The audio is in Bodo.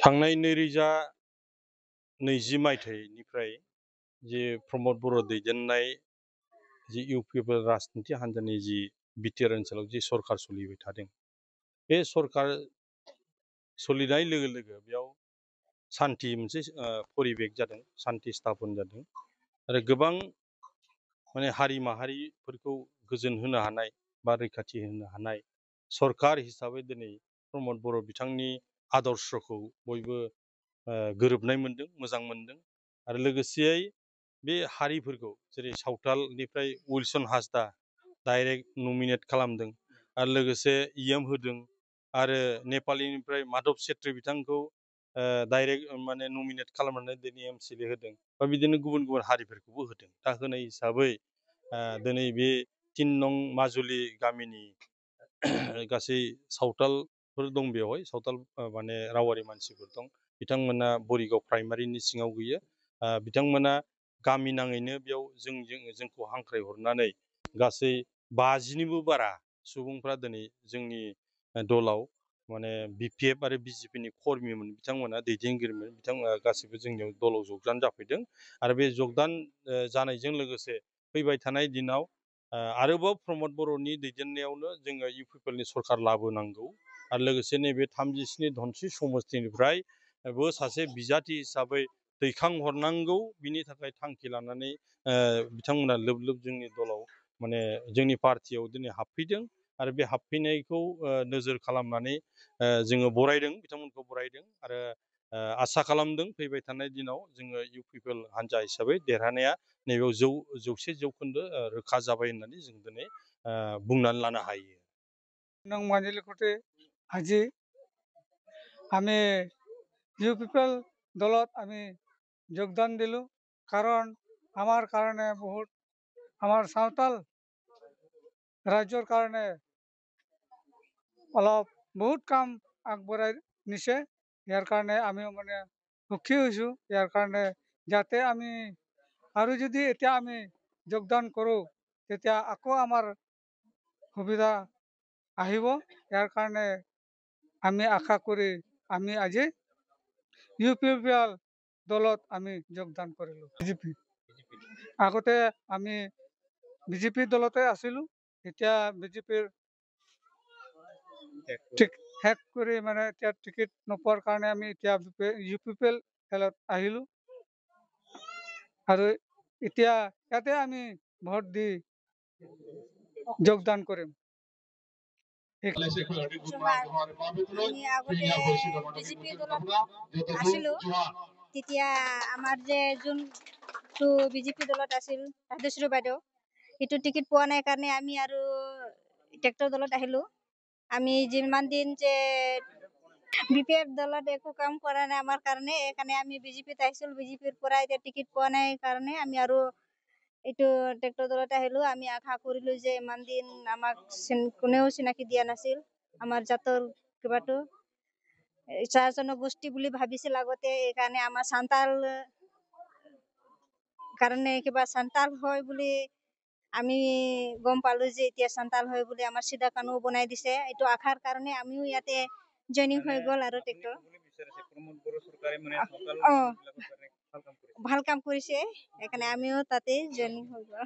थांनाय 2020 मायथाइनिफ्राय जे प्रमद बर' दैदेननाय जि इउपिपिएल राजनिति हान्जानि जि बिटिआर ओनसोलाव जि सरकार सोलिबाय थादों, बे सरकार सोलिनाय लोगो लोगो बेयाव सान्थि मोनसे परिबेक जादों, सान्थि स्थापन जादों आरो गोबां माने हारि माहारिफोरखौ गोजोन होनो हानाय बा रैखाथि होनो हानाय सरकार हिसाबै दिनै प्रमद बर' बिथांनि आदर्शखौ बयबो गोरोबनाय मोनदों, मोजां मोनदों आरो लोगोसेयै बे हारिफोरखौ जेरै सावथालनिफ्राय उइलसन हासदा डाइरेक्ट नमिनेट खालामदों आरो लोगोसे इएम होदों आरो नेपालिनिफ्राय माधब सेट्रि बिथांखौ डाइरेक्ट माने नमिनेट खालामनानै दिनै एमसिएलए होदों बा बिदिनो गुबुन गुबुन हारिफोरखौबो होदों। दा होनाय हिसाबै दिनै बे 3 नं माजुलि गामिनि गासै सावथालफोर दं, बेवहाय सावथाल माने रावारि मानसिफोर दं, बिथांमोना बरिगाव प्राइमारिनि सिङाव गैयो। बिथांमोना गामि नाङैनो बेयाव जोंखौ हांख्रायहरनानै गासै 50निबो बारा सुबुंफ्रा दिनै जोंनि दलाव माने बिपिएफ आरो बिजेपिनि कर्मिमोन, बिथांमोना दैदेनगिरिमोन, बिथांमोना गासैबो जोंनियाव दलाव जगदान जाफैदों आरो बे जगदान जानायजों लोगोसे फैबाय थानाय दिनाव आरोबाव प्रमद बर'नि दैदेननायावनो जोङो इउपिपिएलनि सरकार लाबोनांगौ आरो लोगोसे नैबे 37 धनस्रि समस्तिनिफ्रायबो सासे बिजाथि हिसाबै दैखांहरनांगौ, बिनि थाखाय थांखि लानानै बिथांमोना लोब लोब जोंनि दलाव माने जोंनि पार्टियाव दिनै हाबफैदों आरो बे हाबफैनायखौ नोजोर खालामनानै जोङो बरायदों, बिथांमोनखौ बरायदों आरो आसा खालामदों फैबाय थानाय दिनाव जोङो इउपिपिएल हान्जा हिसाबै देरहानाया नैबेयाव 100% रोखा जाबाय होननानै जों दिनै बुंनानै लानो हायो। नों मानिलिखते আজি আমি ইউপিপিএল দলত আমি যোগদান দিলো, কারণ আমার কারণে বহুত আমার সাঁওতাল রাজ্যৰ কাৰণে অলপ বহুত কাম আগবঢ়াই নিছে। ইয়াৰ কাৰণে আমিও মানে সুখী হৈছোঁ। ইয়াৰ কাৰণে যাতে আমি আৰু যদি এতিয়া আমি যোগদান কৰোঁ তেতিয়া আকৌ আমাৰ সুবিধা আহিব। ইয়াৰ কাৰণে আমি আশা কৰি আমি আজি ইউপিপিএল দলত আমি যোগদান কৰিলোঁ। বিজেপি আগতে আমি বিজেপি দলতে আছিলোঁ, এতিয়া বিজেপিৰ শেষ কৰি মানে এতিয়া টিকেট নোপোৱাৰ কাৰণে আমি এতিয়া ইউপিপিএল খেলত আহিলোঁ আৰু এতিয়া ইয়াতে আমি ভোট দি যোগদান কৰিম। বিজেপি দলত আছিলোঁ, তেতিয়া আমাৰ যে যোনটো বিজেপি দলত আছিল ৰাধেশ্ৰী বাইদেউ, সেইটো টিকেট পোৱা নাই কাৰণে আমি আৰু ট্ৰেক্টৰ দলত আহিলোঁ। আমি যিমান দিন যে বিপিএফ দলত একো কাম কৰা নাই আমাৰ কাৰণে, সেইকাৰণে আমি বিজেপিত আহিছিলোঁ। বিজেপিৰ পৰা এতিয়া টিকেট পোৱা নাই কাৰণে আমি আৰু এইটো ট্ৰেক্টৰ দলত আহিলোঁ। আমি আশা কৰিলোঁ যে ইমান দিন আমাক কোনেও চিনাকি দিয়া নাছিল, আমাৰ জাতৰ কিবাটো চাহ জনগোষ্ঠী বুলি ভাবিছিল আগতে, এইকাৰণে আমাৰ সান্তাল কাৰণে কিবা সান্তাল হয় বুলি আমি গম পালোঁ যে এতিয়া সান্তাল হয় বুলি আমাৰ চিধা কানুও বনাই দিছে। এইটো আশাৰ কাৰণে আমিও ইয়াতে জইনিং হৈ গ'ল আৰু ট্ৰেক্টৰ ভাল কাম কৰিছে, সেইকাৰণে আমিও তাতে জইনিং হৈ গ'ল।